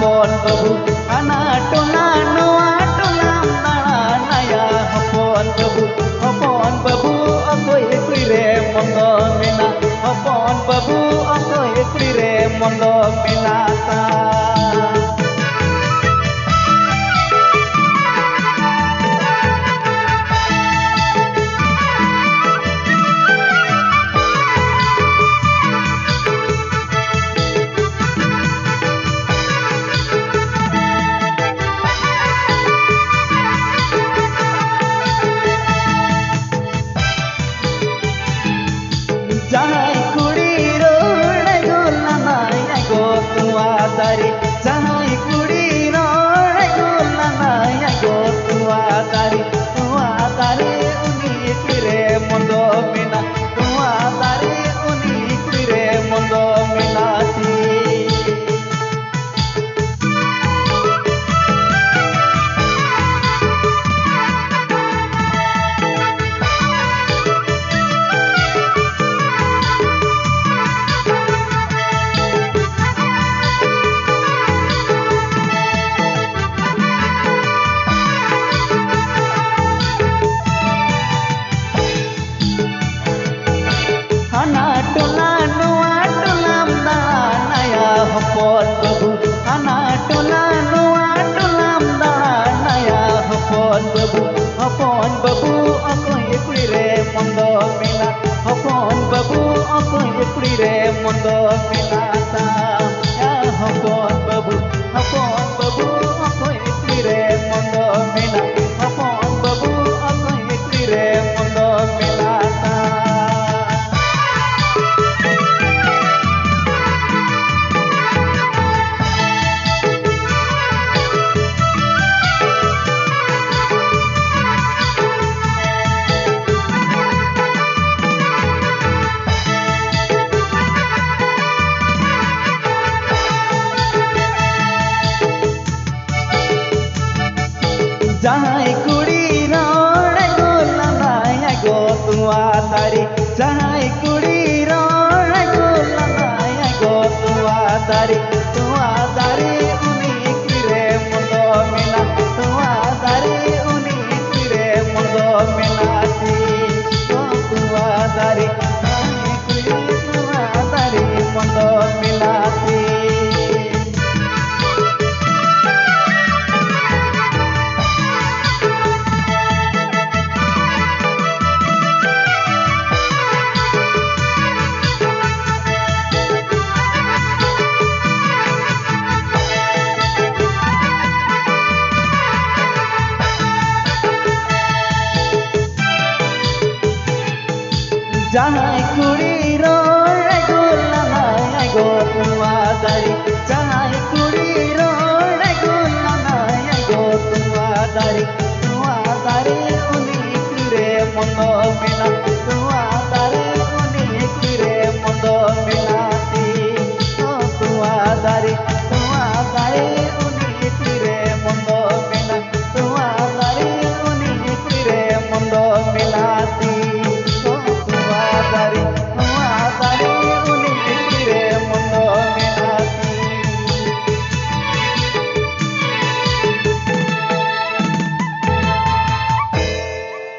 hopon babu ana tola noa tolam naya hopon babu akoy kuire mondo mina hopon babu akoy kuire mondo minata. Jahai kudi rode gula naya go tua dari jahai kudi rode gula naya go tua dari uni kire mondo mina tua dari uni kire mondo minati. Tola noa tolam naya hopon babu ana tola noa tolam naya hopon babu akoy kuire mondo mina hopon babu akoy kuire mondo minata ya hopon babu akoy kuire mondo mina hopon babu akoy kuire mondo minata. Jahai kudi rode gula naya go tua dari jahai kudi rode gula naya go tua dari uni kire mondo mina tua dari uni kire mondo minati tua dari mondo minati. Jahai kudi rode gula naya go tua dari